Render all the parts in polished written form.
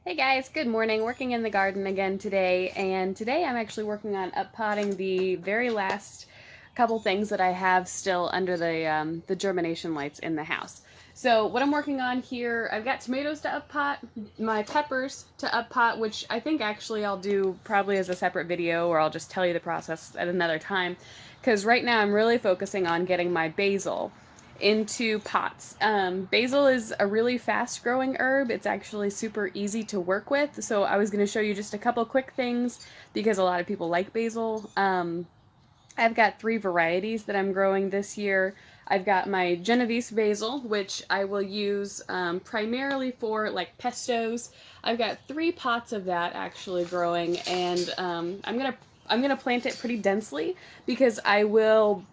Hey guys, good morning. Working in the garden again today, and today I'm actually working on uppotting the very last couple things that I have still under the germination lights in the house. So what I'm working on here, I've got tomatoes to uppot, my peppers to uppot, which I think actually I'll do probably as a separate video, or I'll just tell you the process at another time, because right now I'm really focusing on getting my basil into pots. Basil is a really fast growing herb. It's actually super easy to work with. So I was going to show you just a couple quick things because a lot of people like basil. I've got three varieties that I'm growing this year. I've got my Genovese basil, which I will use primarily for like pestos. I've got 3 pots of that actually growing, and I'm gonna plant it pretty densely because I will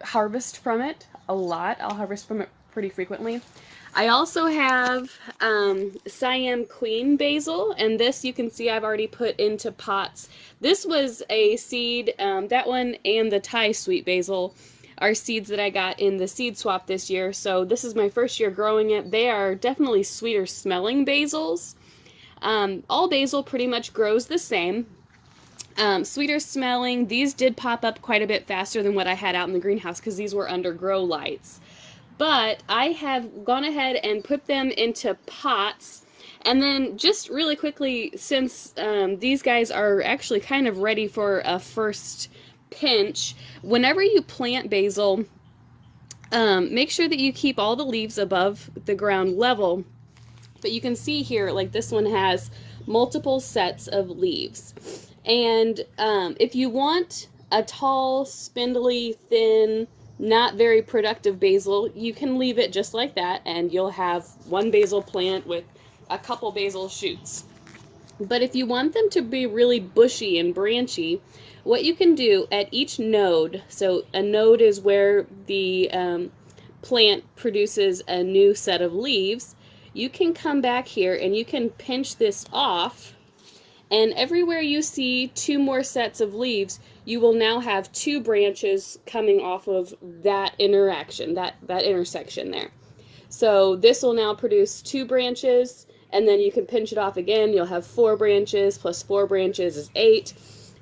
harvest from it a lot. I'll harvest from it pretty frequently. I also have Siam Queen basil, and this you can see I've already put into pots. This was a seed, that one and the Thai sweet basil are seeds that I got in the seed swap this year, so this is my first year growing it. They are definitely sweeter smelling basils. All basil pretty much grows the same. Sweeter smelling. These did pop up quite a bit faster than what I had out in the greenhouse because these were under grow lights. But I have gone ahead and put them into pots. And then just really quickly, since these guys are actually kind of ready for a first pinch, whenever you plant basil, make sure that you keep all the leaves above the ground level. But you can see here, like this one has multiple sets of leaves. And if you want a tall, spindly, thin, not very productive basil, you can leave it just like that, and you'll have one basil plant with a couple basil shoots. But if you want them to be really bushy and branchy, what you can do at each node, so a node is where the plant produces a new set of leaves, you can come back here and you can pinch this off, and everywhere you see 2 more sets of leaves, you will now have 2 branches coming off of that interaction, that intersection there. So this will now produce 2 branches, and then you can pinch it off again. You'll have 4 branches plus 4 branches is 8.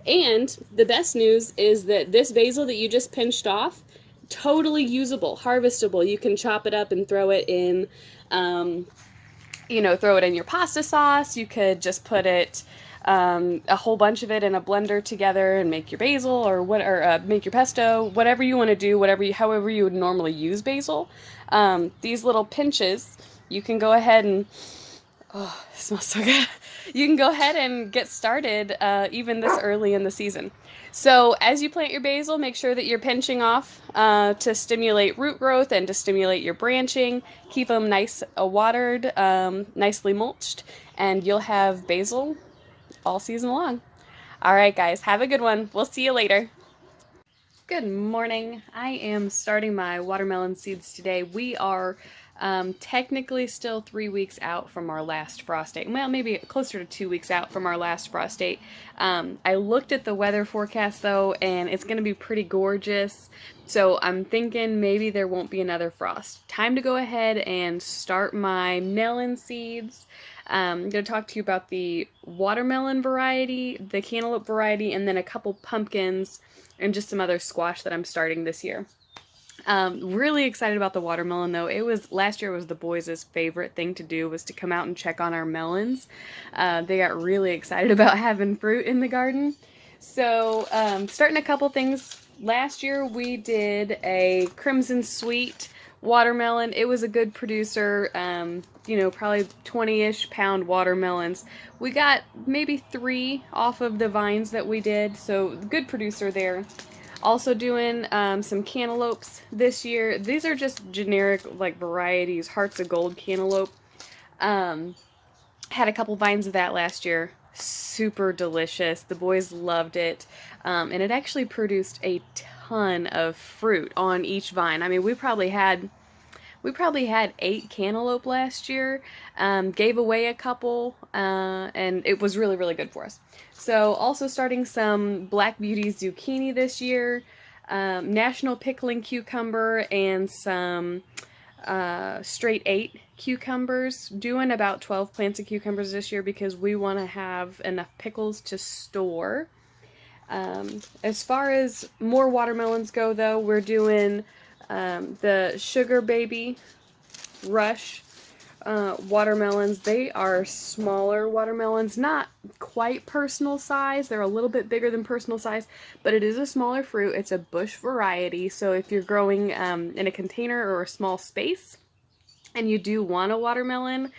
And the best news is that this basil that you just pinched off, totally usable, harvestable. You can chop it up and throw it in, throw it in your pasta sauce. You could just put it, a whole bunch of it in a blender together and make your basil or make your pesto, whatever you want to do, however you would normally use basil. These little pinches, you can go ahead and, oh, it smells so good. You can go ahead and get started even this early in the season. So as you plant your basil, make sure that you're pinching off to stimulate root growth and to stimulate your branching. Keep them nice watered, nicely mulched, and you'll have basil all season long. All right, guys, have a good one. We'll see you later. Good morning. I am starting my watermelon seeds today. We are technically still 3 weeks out from our last frost date. Well, maybe closer to 2 weeks out from our last frost date. I looked at the weather forecast though, and it's going to be pretty gorgeous. So I'm thinking maybe there won't be another frost. Time to go ahead and start my melon seeds. I'm going to talk to you about the watermelon variety, the cantaloupe variety, and then a couple pumpkins and just some other squash that I'm starting this year. Really excited about the watermelon though. Last year was the boys' favorite thing to do was to come out and check on our melons. They got really excited about having fruit in the garden. So starting a couple things. Last year we did a Crimson Sweet watermelon. It was a good producer, probably 20-ish pound watermelons. We got maybe 3 off of the vines that we did, so good producer there. Also doing some cantaloupes this year. These are just generic like varieties, Hearts of Gold cantaloupe. Had a couple vines of that last year. Super delicious. The boys loved it. And it actually produced a ton of fruit on each vine. I mean, we probably had 8 cantaloupe last year, gave away a couple, and it was really, really good for us. So also starting some Black Beauty zucchini this year, National Pickling cucumber, and some straight 8 cucumbers, doing about 12 plants of cucumbers this year because we want to have enough pickles to store. As far as more watermelons go, though, we're doing the Sugar Baby Rush watermelons. They are smaller watermelons, not quite personal size. They're a little bit bigger than personal size, but it is a smaller fruit. It's a bush variety, so if you're growing in a container or a small space and you do want a watermelon,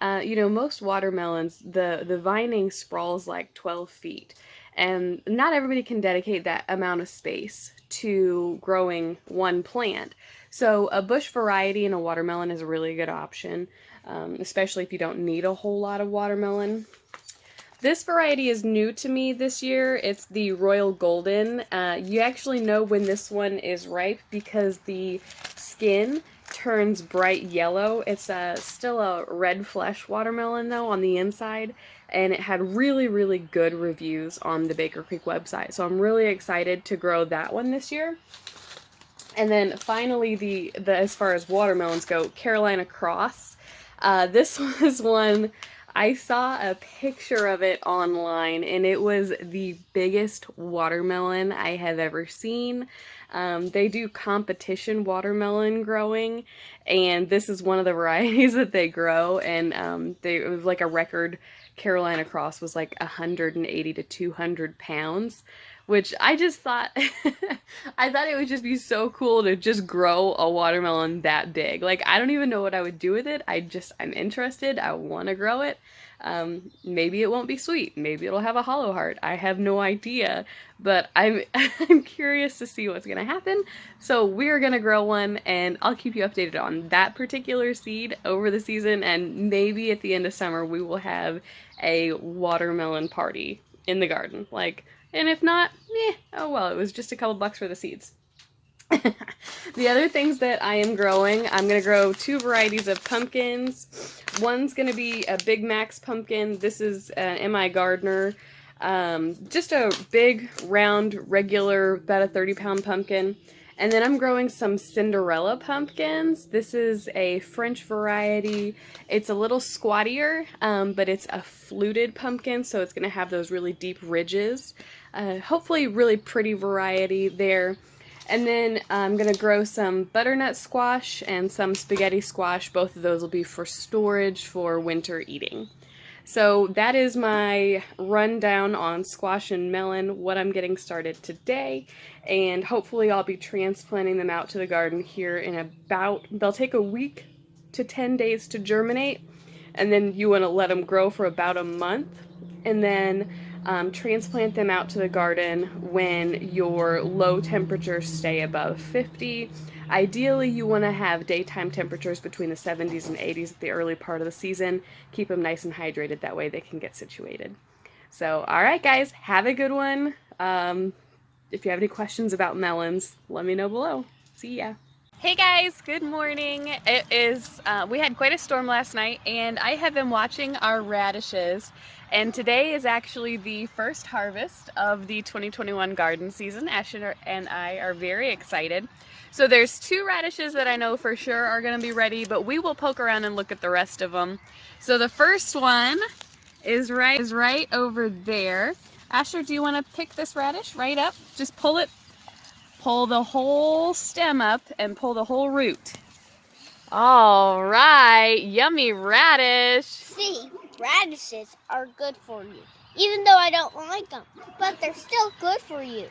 you know, most watermelons, the vining sprawls like 12 feet. And not everybody can dedicate that amount of space to growing one plant. So a bush variety in a watermelon is a really good option, especially if you don't need a whole lot of watermelon. This variety is new to me this year. It's the Royal Golden. You actually know when this one is ripe because the skin turns bright yellow. It's still a red flesh watermelon though on the inside, and it had really, really good reviews on the Baker Creek website. So I'm really excited to grow that one this year. And then finally, the as far as watermelons go, Carolina Cross. This was one, I saw a picture of it online, and it was the biggest watermelon I have ever seen. They do competition watermelon growing, and this is one of the varieties that they grow, and it was like a record. Carolina Cross was like 180 to 200 pounds, which I just thought, I thought it would just be so cool to just grow a watermelon that big. Like, I don't even know what I would do with it. I'm interested. I want to grow it. Maybe it won't be sweet. Maybe it'll have a hollow heart. I have no idea, but I'm curious to see what's going to happen. So we're going to grow one, and I'll keep you updated on that particular seed over the season, and maybe at the end of summer we will have a watermelon party in the garden. Like, and if not, oh well, it was just a couple bucks for the seeds. The other things that I am growing, I'm going to grow 2 varieties of pumpkins. One's going to be a Big Max pumpkin. This is an M.I. Gardner. Just a big, round, regular, about a 30-pound pumpkin. And then I'm growing some Cinderella pumpkins. This is a French variety. It's a little squattier, but it's a fluted pumpkin, so it's going to have those really deep ridges. Hopefully really pretty variety there. And then I'm going to grow some butternut squash and some spaghetti squash. Both of those will be for storage for winter eating. So that is my rundown on squash and melon, what I'm getting started today. And hopefully I'll be transplanting them out to the garden here in about, they'll take a week to 10 days to germinate. And then you want to let them grow for about a month. And then transplant them out to the garden when your low temperatures stay above 50. Ideally, you want to have daytime temperatures between the 70s and 80s at the early part of the season. Keep them nice and hydrated, that way they can get situated. So, alright guys, have a good one. If you have any questions about melons, let me know below. See ya. Hey guys, good morning. It is, we had quite a storm last night, and I have been watching our radishes, and today is actually the first harvest of the 2021 garden season. Asher and I are very excited. So there's 2 radishes that I know for sure are going to be ready, but we will poke around and look at the rest of them. So the first one is right over there. Asher, do you want to pick this radish right up? Just pull it. Pull the whole stem up and pull the whole root. All right, yummy radish. See, radishes are good for you, even though I don't like them, but they're still good for you.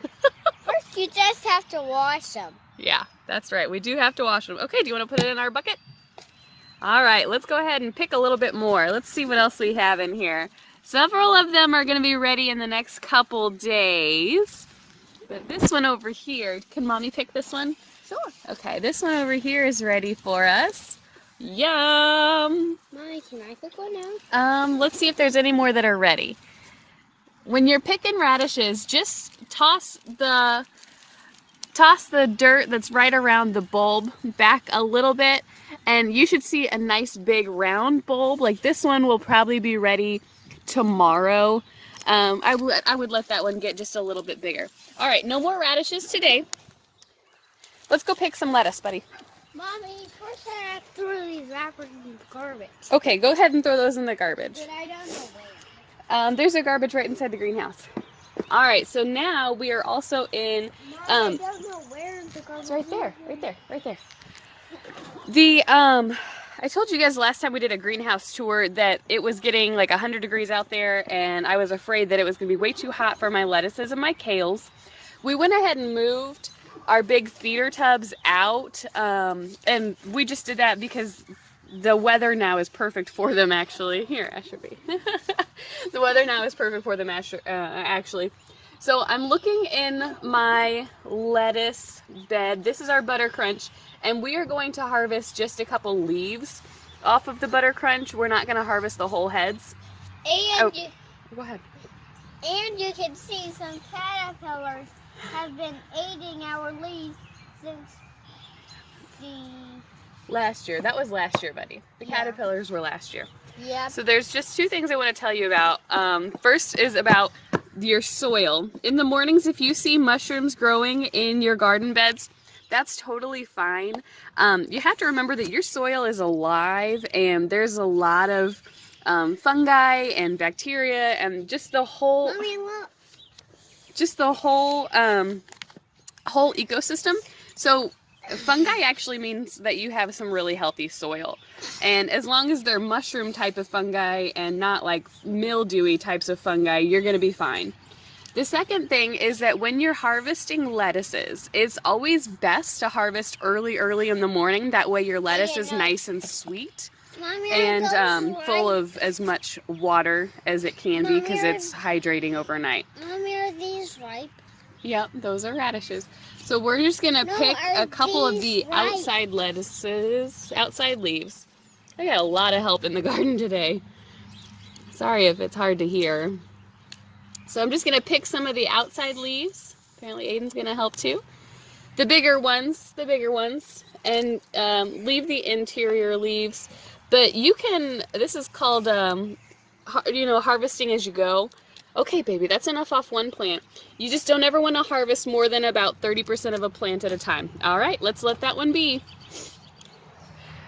First, you just have to wash them. Yeah, that's right. We do have to wash them. Okay, do you want to put it in our bucket? All right, let's go ahead and pick a little bit more. Let's see what else we have in here. Several of them are going to be ready in the next couple days. But this one over here, can Mommy pick this one? Sure. Okay, this one over here is ready for us. Yum! Mommy, can I pick one now? Let's see if there's any more that are ready. When you're picking radishes, just toss the dirt that's right around the bulb back a little bit, and you should see a nice big round bulb. Like this one will probably be ready tomorrow. I would let that one get just a little bit bigger. All right, no more radishes today. Let's go pick some lettuce, buddy. Mommy, first I have to throw these wrappers in the garbage. Okay, go ahead and throw those in the garbage. But I don't know where. There's a garbage right inside the greenhouse. All right, so now we are also in. Mom, I don't know where the garbage It's right there, is. right there, right there. I told you guys last time we did a greenhouse tour that it was getting like 100 degrees out there, and I was afraid that it was going to be way too hot for my lettuces and my kales. We went ahead and moved our big feeder tubs out, and we just did that because the weather now is perfect for them, actually. Here, Asher B. The weather now is perfect for them, actually. So I'm looking in my lettuce bed. This is our butter crunch, and we are going to harvest just a couple leaves off of the butter crunch. We're not going to harvest the whole heads. And Go ahead. And you can see some caterpillars have been eating our leaves since last year. That was last year, buddy. The caterpillars were last year. Yep. So there's just two things I want to tell you about. First is about your soil. In the mornings, if you see mushrooms growing in your garden beds, that's totally fine. You have to remember that your soil is alive, and there's a lot of fungi and bacteria and just the whole Mommy, look. whole ecosystem. So fungi actually means that you have some really healthy soil. And as long as they're mushroom type of fungi and not like mildewy types of fungi, you're going to be fine. The second thing is that when you're harvesting lettuces, it's always best to harvest early in the morning. That way your lettuce is nice and sweet. Mommy, And full of as much water as it can be because it's hydrating overnight. Mommy, are these ripe? Yep, those are radishes. So we're just going to pick a couple of the outside lettuces, outside leaves. I got a lot of help in the garden today. Sorry if it's hard to hear. So I'm just going to pick some of the outside leaves. Apparently Aiden's going to help too. The bigger ones, and leave the interior leaves. But you can, this is called, harvesting as you go. Okay, baby, that's enough off one plant. You just don't ever want to harvest more than about 30% of a plant at a time. All right, let's let that one be.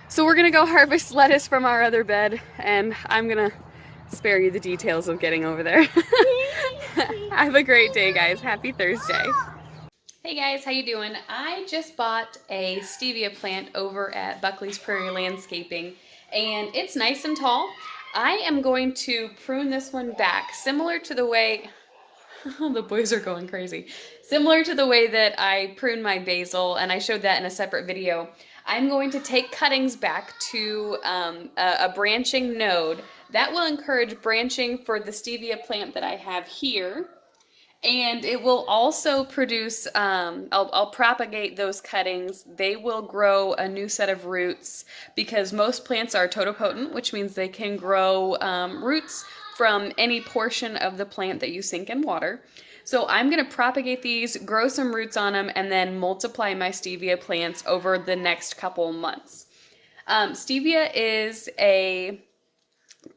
So we're going to go harvest lettuce from our other bed, and I'm going to spare you the details of getting over there. Have a great day, guys. Happy Thursday. Hey guys, how you doing? I just bought a stevia plant over at Buckley's Prairie Landscaping, and it's nice and tall. I am going to prune this one back, similar to the way, the boys are going crazy, similar to the way that I prune my basil, and I showed that in a separate video. I'm going to take cuttings back to a branching node. That will encourage branching for the stevia plant that I have here. And it will also produce, I'll propagate those cuttings. They will grow a new set of roots because most plants are totopotent, which means they can grow roots from any portion of the plant that you sink in water. So I'm going to propagate these, grow some roots on them, and then multiply my stevia plants over the next couple months. Stevia is a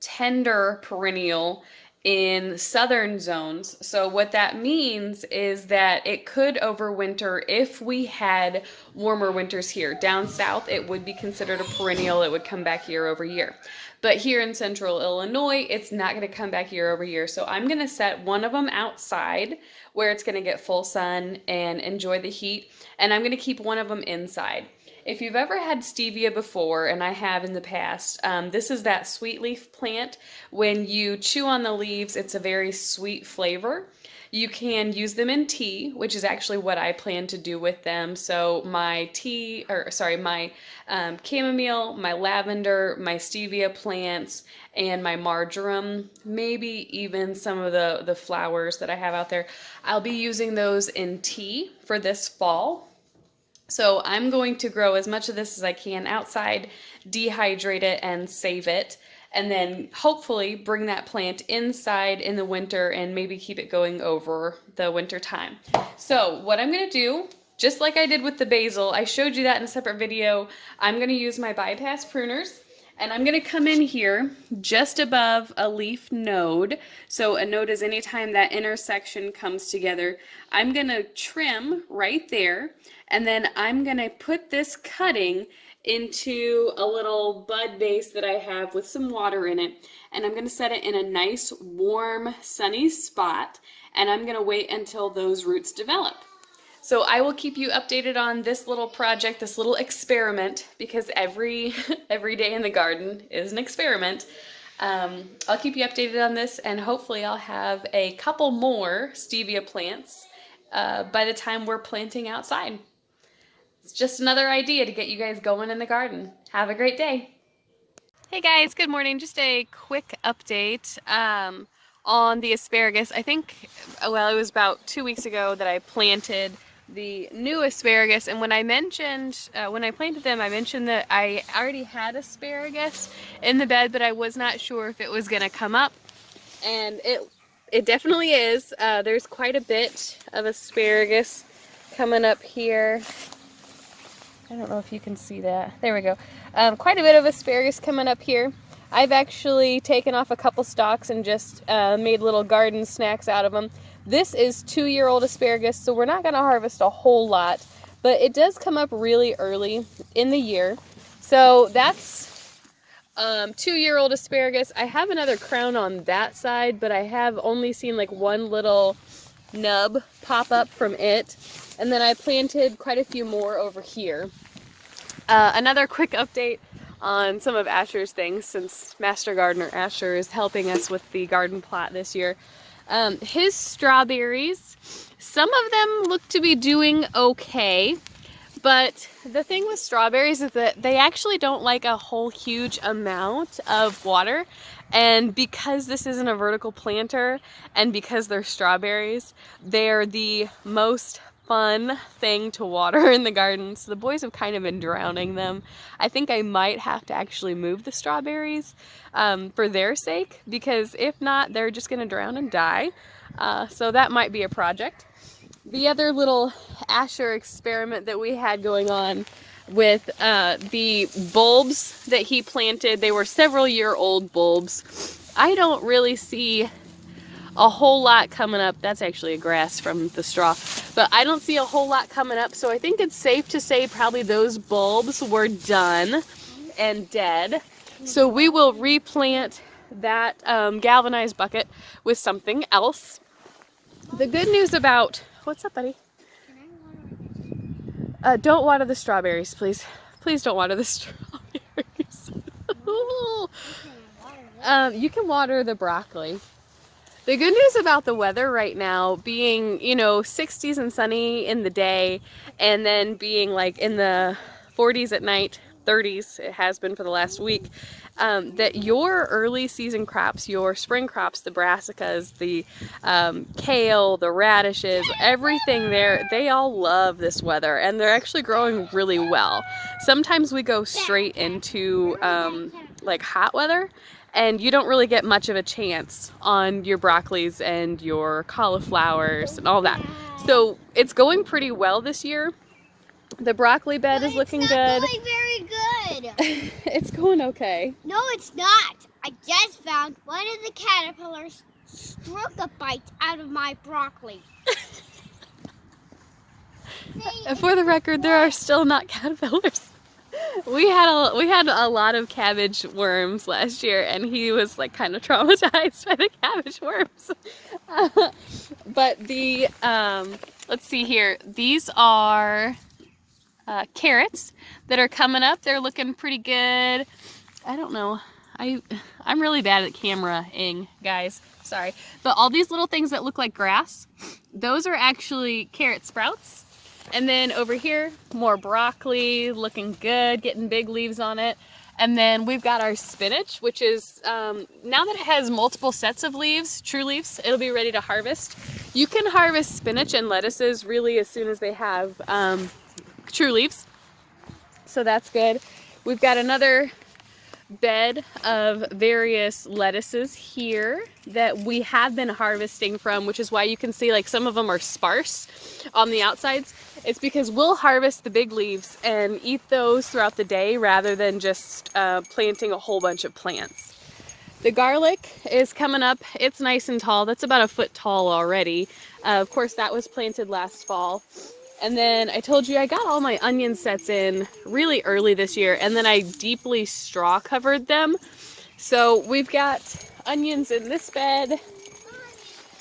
tender perennial in southern zones. So what that means is that it could overwinter if we had warmer winters here. Down south, it would be considered a perennial. It would come back year over year. But here in central Illinois, it's not going to come back year over year. So I'm going to set one of them outside where it's going to get full sun and enjoy the heat. And I'm going to keep one of them inside. If you've ever had stevia before, and I have in the past, this is that sweet leaf plant. When you chew on the leaves, it's a very sweet flavor. You can use them in tea, which is actually what I plan to do with them. So my chamomile, my lavender, my stevia plants, and my marjoram, maybe even some of the flowers that I have out there, I'll be using those in tea for this fall. So I'm going to grow as much of this as I can outside, dehydrate it, and save it, and then hopefully bring that plant inside in the winter and maybe keep it going over the winter time. So what I'm going to do, just like I did with the basil, I showed you that in a separate video, I'm going to use my bypass pruners, And I'm going to come in here just above a leaf node. So a node is anytime that intersection comes together. I'm going to trim right there, and then I'm going to put this cutting into a little bud base that I have with some water in it, and I'm going to set it in a nice warm sunny spot, and I'm going to wait until those roots develop. So I will keep you updated on this little project, this little experiment, because every day in the garden is an experiment. I'll keep you updated on this, and hopefully I'll have a couple more stevia plants by the time we're planting outside. It's just another idea to get you guys going in the garden. Have a great day. Hey guys, good morning. Just a quick update on the asparagus. I think, well, it was about 2 weeks ago that I planted the new asparagus, and when I mentioned, when I planted them, I mentioned that I already had asparagus in the bed, but I was not sure if it was going to come up, and it definitely is. There's quite a bit of asparagus coming up here. I don't know if you can see that. There we go. Quite a bit of asparagus coming up here. I've actually taken off a couple stalks and just made little garden snacks out of them. This is 2-year-old asparagus, so we're not going to harvest a whole lot, but it does come up really early in the year. So that's 2-year-old asparagus. I have another crown on that side, but I have only seen like one little nub pop up from it. And then I planted quite a few more over here. Another quick update on some of Asher's things, since Master Gardener Asher is helping us with the garden plot this year. His strawberries, some of them look to be doing okay, but the thing with strawberries is that they actually don't like a whole huge amount of water. And because this isn't a vertical planter, and because they're strawberries, they're the most fun thing to water in the garden. So the boys have kind of been drowning them. I think I might have to actually move the strawberries for their sake, because if not, they're just going to drown and die. So that might be a project. The other little Asher experiment that we had going on with the bulbs that he planted, they were several-year-old bulbs. I don't really see a whole lot coming up. That's actually a grass from the straw, but I don't see a whole lot coming up, so I think it's safe to say probably those bulbs were done and dead. So we will replant that galvanized bucket with something else. The good news about, what's up, buddy? Don't water the strawberries, please. Please don't water the strawberries. You can water the broccoli. The good news about the weather right now being, 60s and sunny in the day, and then being like in the 40s at night, 30s, it has been for the last week, that your early season crops, your spring crops, the brassicas, the kale, the radishes, everything there, they all love this weather, and they're actually growing really well. Sometimes we go straight into like hot weather, and you don't really get much of a chance on your broccolis and your cauliflowers and all that. So it's going pretty well this year. The broccoli bed is looking good. It's not going very good. It's going okay. No, it's not. I just found one of the caterpillars struck a bite out of my broccoli. And for the record, there are still not caterpillars. We had a lot of cabbage worms last year, and he was like kind of traumatized by the cabbage worms. But the let's see here. These are carrots that are coming up. They're looking pretty good. I don't know. I'm really bad at camera-ing, guys. Sorry. But all these little things that look like grass, those are actually carrot sprouts. And then over here, more broccoli, looking good, getting big leaves on it. And then we've got our spinach, which is, now that it has multiple sets of leaves, true leaves, it'll be ready to harvest. You can harvest spinach and lettuces really as soon as they have true leaves. So that's good. We've got another bed of various lettuces here that we have been harvesting from, which is why you can see like some of them are sparse on the outsides. It's because we'll harvest the big leaves and eat those throughout the day rather than just planting a whole bunch of plants. The garlic is coming up. It's nice and tall. That's about a foot tall already. Of course, that was planted last fall. And then I told you I got all my onion sets in really early this year, and then I deeply straw covered them. So we've got onions in this bed,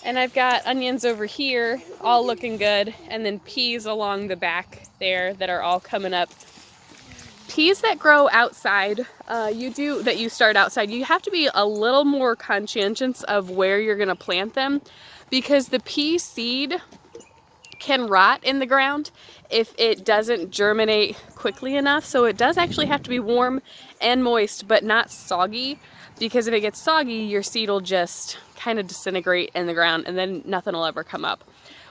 and I've got onions over here, all looking good, and then peas along the back there that are all coming up. Peas that grow outside, that you start outside, you have to be a little more conscientious of where you're gonna plant them, because the pea seed can rot in the ground if it doesn't germinate quickly enough. So it does actually have to be warm and moist, but not soggy, because if it gets soggy, your seed will just kind of disintegrate in the ground and then nothing will ever come up.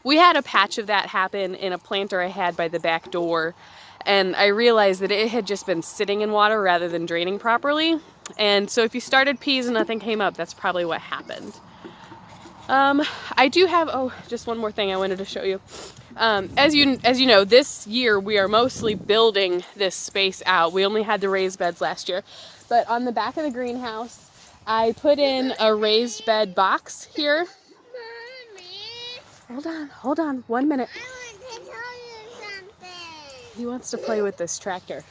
We had a patch of that happen in a planter I had by the back door, and I realized that it had just been sitting in water rather than draining properly. And so if you started peas and nothing came up, that's probably what happened. I do have, oh, just one more thing I wanted to show you. As you know, this year we are mostly building this space out. We only had the raised beds last year. But on the back of the greenhouse, I put in a raised bed box here. Mommy, Hold on, 1 minute. I want to tell you something. He wants to play with this tractor.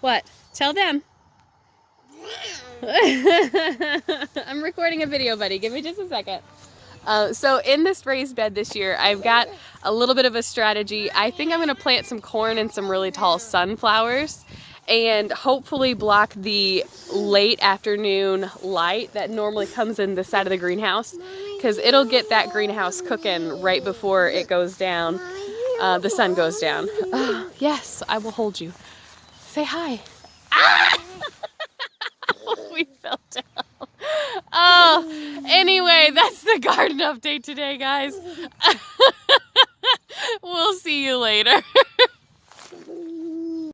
What? Tell them. I'm recording a video, buddy. Give me just a second. So in this raised bed this year, I've got a little bit of a strategy. I think I'm going to plant some corn and some really tall sunflowers and hopefully block the late afternoon light that normally comes in the side of the greenhouse, because it'll get that greenhouse cooking right before it goes down, the sun goes down. Oh, yes, I will hold you. Say hi. Ah! We fell down. Oh, anyway, that's the garden update today, guys. We'll see you later.